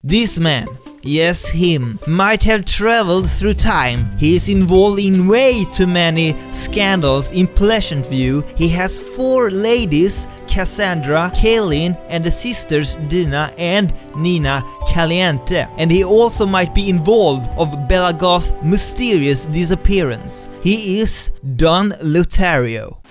This man, yes him, might have traveled through time. He is involved in way too many scandals in Pleasant View. He has 4 ladies, Cassandra, Kaylin, and the sisters Deena and Nina Caliente. And he also might be involved of Bella Goth's mysterious disappearance. He is Don Lothario.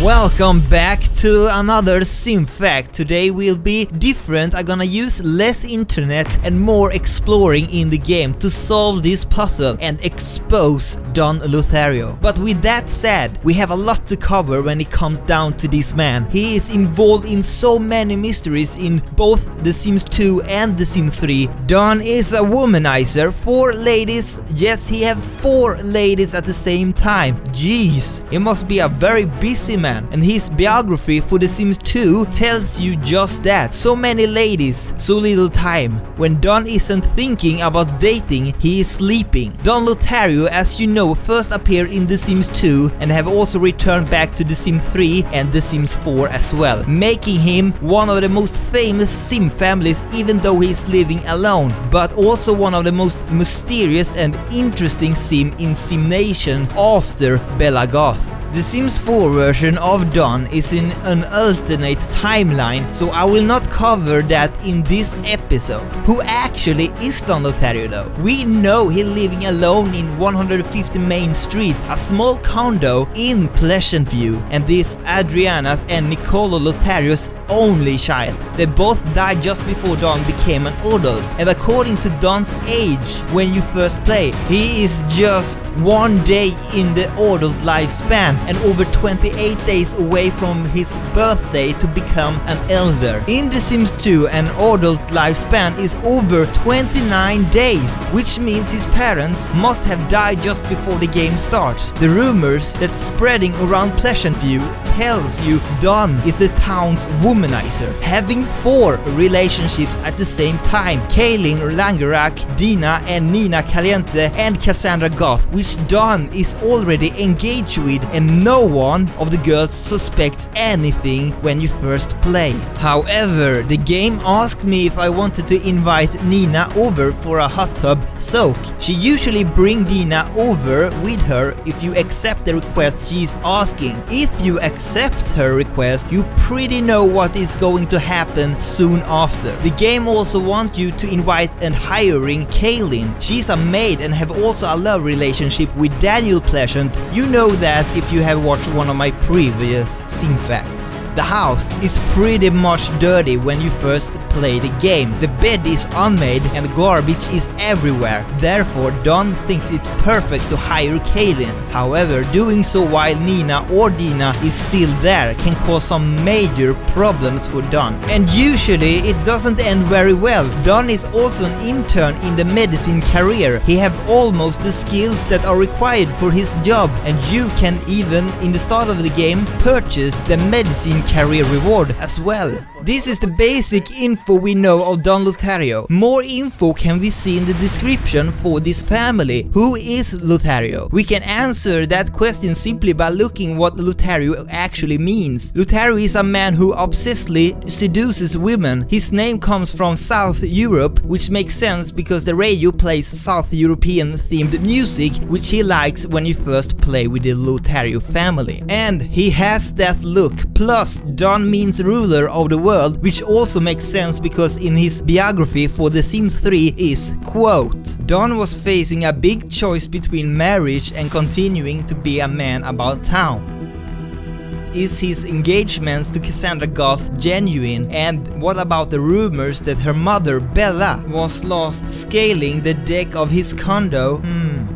Welcome back to another SimFact. Today will be different. I'm gonna use less internet and more exploring in the game to solve this puzzle and expose Don Lothario. But with that said, we have a lot to cover when it comes down to this man. He is involved in so many mysteries in both The Sims 2 and The Sims 3. Don is a womanizer, 4 ladies. Yes, he have 4 ladies at the same time. Jeez, he must be a very busy man. And his biography for The Sims 2 tells you just that. So many ladies, so little time. When Don isn't thinking about dating, he is sleeping. Don Lothario, as you know, first appeared in The Sims 2 and have also returned back to The Sims 3 and The Sims 4 as well, making him one of the most famous Sim families even though he is living alone, but also one of the most mysterious and interesting Sim in Sim Nation after Bella Goth. The Sims 4 version of Don is in an alternate timeline, so I will not cover that in this episode. Who actually is Don Lothario though? We know he's living alone in 150 Main Street, a small condo in Pleasant View, and this Adriana's and Nicolo Lothario's only child. They both died just before Don became an adult, and according to Don's age when you first play, he is just 1 day in the adult lifespan and over 28 days away from his birthday to become an elder. In The Sims 2, an adult lifespan is over 29 days, which means his parents must have died just before the game starts. The rumors that's spreading around Pleasant View tells you Don is the town's womanizer, having 4 relationships at the same time: Kaylin Langerak, Deena and Nina Caliente, and Cassandra Goth, which Don is already engaged with, and no one of the girls suspects anything when you first play. However, the game asked me if I wanted to invite Nina over for a hot tub soak. She usually brings Deena over with her if you accept the request she is asking. If you accept her request, you pretty know what is going to happen soon after. The game also wants you to invite and hiring Kaylin. She's a maid and have also a love relationship with Daniel Pleasant. You know that if you have watched one of my previous SimFacts. The house is pretty much dirty when you first play the game. The bed is unmade and garbage is everywhere. Therefore, Don thinks it's perfect to hire Kaylin. However, doing so while Nina or Deena is still there can cause some major problems for Don. And usually it doesn't end very well. Don is also an intern in the medicine career. He have almost the skills that are required for his job, and you can even in the start of the game purchase the medicine career reward as well. This is the basic info we know of Don Lothario. More info can we see in the description for this family. Who is Lothario? We can answer that question simply by looking what Lothario actually means. Lothario is a man who obsessively seduces women. His name comes from South Europe, which makes sense because the radio plays South European themed music, which he likes when you first play with the Lothario family. And he has that look. Plus, Don means ruler of the world, which also makes sense because in his biography for The Sims 3 is, quote, Don was facing a big choice between marriage and continuing to be a man about town. Is his engagements to Cassandra Goth genuine? And what about the rumors that her mother, Bella, was lost scaling the deck of his condo?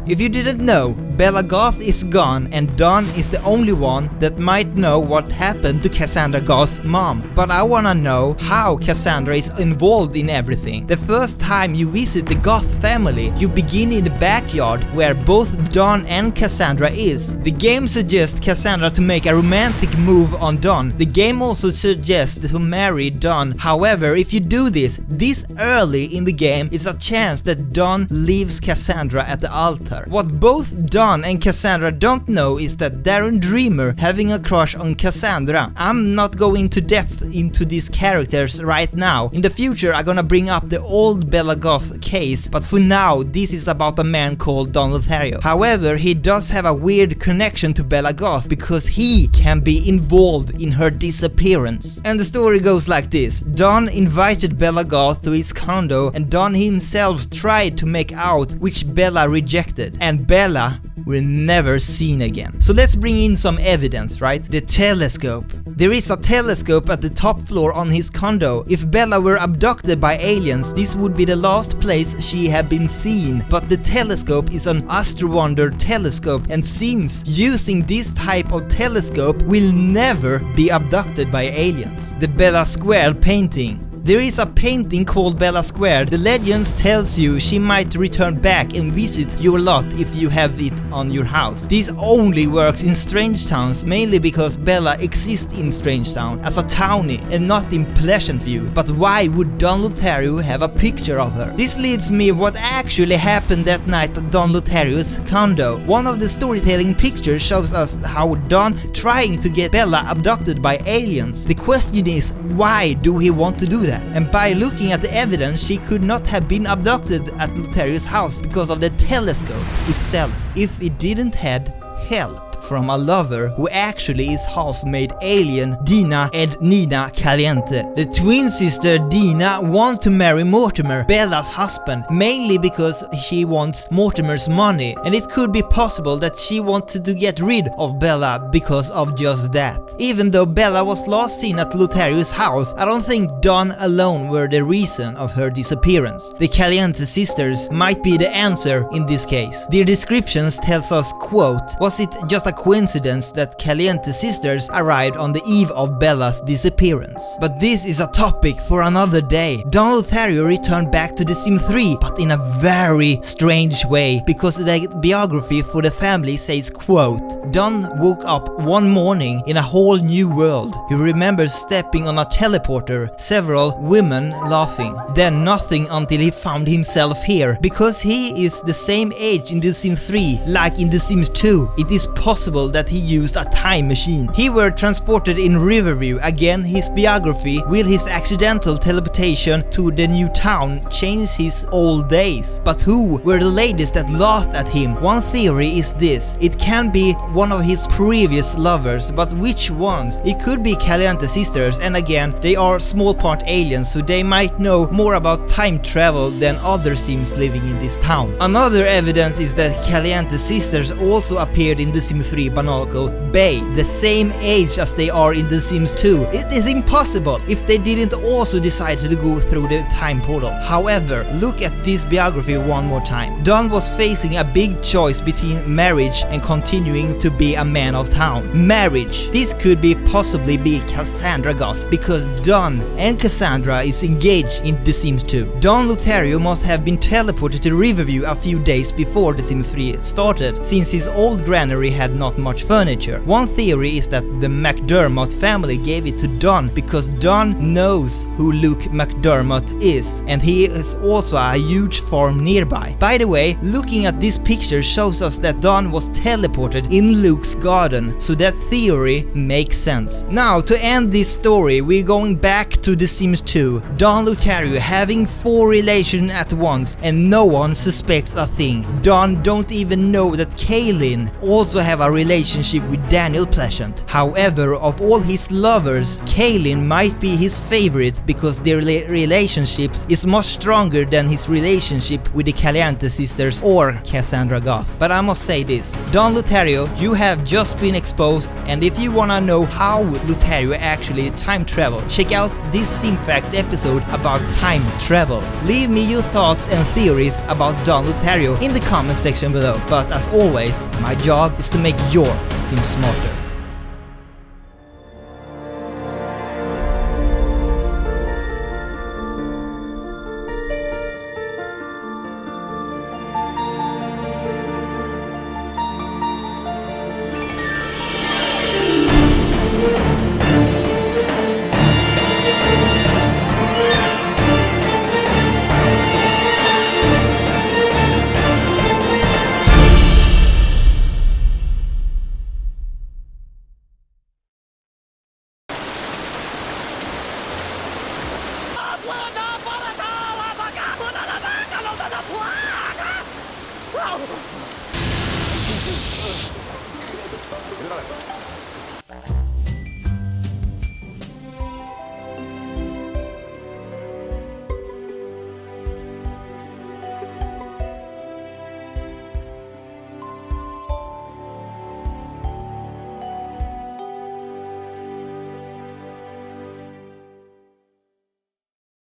If you didn't know, Bella Goth is gone and Don is the only one that might know what happened to Cassandra Goth's mom. But I wanna know how Cassandra is involved in everything. The first time you visit the Goth family, you begin in the backyard where both Don and Cassandra is. The game suggests Cassandra to make a romantic move on Don. The game also suggests to marry Don. However, if you do this early in the game, it's a chance that Don leaves Cassandra at the altar. What both Don and Cassandra don't know is that Darren Dreamer having a crush on Cassandra. I'm not going to depth into these characters right now. In the future I'm gonna bring up the old Bella Goth case, but for now this is about a man called Don Lothario. However, he does have a weird connection to Bella Goth because he can be involved in her disappearance. And the story goes like this. Don invited Bella Goth to his condo and Don himself tried to make out, which Bella rejected, and Bella were never seen again. So let's bring in some evidence, right? The telescope. There is a telescope at the top floor on his condo. If Bella were abducted by aliens, this would be the last place she had been seen. But the telescope is an Astrowonder telescope and seems using this type of telescope will never be abducted by aliens. The Bella Square painting. There is a painting called Bella Square. The legends tells you she might return back and visit your lot if you have it on your house. This only works in Strange Towns, mainly because Bella exists in Strange Town as a townie and not in Pleasant View. But why would Don Lothario have a picture of her? This leads me what actually happened that night at Don Lothario's condo. One of the storytelling pictures shows us how Don trying to get Bella abducted by aliens. The question is, why do he want to do that? And by looking at the evidence, she could not have been abducted at Lothario's house because of the telescope itself. If it didn't had help from a lover who actually is half-made alien, Deena and Nina Caliente. The twin sister Deena wants to marry Mortimer, Bella's husband, mainly because she wants Mortimer's money, and it could be possible that she wanted to get rid of Bella because of just that. Even though Bella was last seen at Lothario's house, I don't think Don alone were the reason of her disappearance. The Caliente sisters might be the answer in this case. Their descriptions tells us, quote, "Was it just a coincidence that Caliente sisters arrived on the eve of Bella's disappearance?" But this is a topic for another day. Don Lothario returned back to The Sims 3, but in a very strange way, because the biography for the family says, quote, "Don woke up one morning in a whole new world. He remembers stepping on a teleporter, several women laughing, then nothing until he found himself here. Because he is the same age in The Sims 3 like in The Sims 2, it is possible that he used a time machine. He were transported in Riverview. Again, his biography. Will his accidental teleportation to the new town change his old days? But who were the ladies that laughed at him? One theory is this. It can be one of his previous lovers, but which ones? It could be Caliente sisters, and again, they are small part aliens, so they might know more about time travel than other Sims living in this town. Another evidence is that Caliente sisters also appeared in The Sims 3 Banacle Bay, the same age as they are in The Sims 2. It is impossible if they didn't also decide to go through the time portal. However, look at this biography one more time. Don was facing a big choice between marriage and continuing to be a man of town. Marriage. This could be possibly be Cassandra Goth, because Don and Cassandra is engaged in The Sims 2. Don Lothario must have been teleported to Riverview a few days before The Sims 3 started, since his old granary had not much furniture. One theory is that the McDermott family gave it to Don because Don knows who Luke McDermott is, and he is also a huge farm nearby. By the way, looking at this picture shows us that Don was teleported in Luke's garden, so that theory makes sense. Now, to end this story, we're going back to The Sims 2. Don Lothario having 4 relations at once, and no one suspects a thing. Don don't even know that Kaylin also have a her relationship with Daniel Pleasant. However, of all his lovers, Kaylin might be his favorite because their relationships is much stronger than his relationship with the Caliente sisters or Cassandra Goth. But I must say this, Don Lothario, you have just been exposed, and if you wanna know how Lothario actually time travel, check out this SimFact episode about time travel. Leave me your thoughts and theories about Don Lothario in the comment section below. But as always, my job is to make your sim smarter.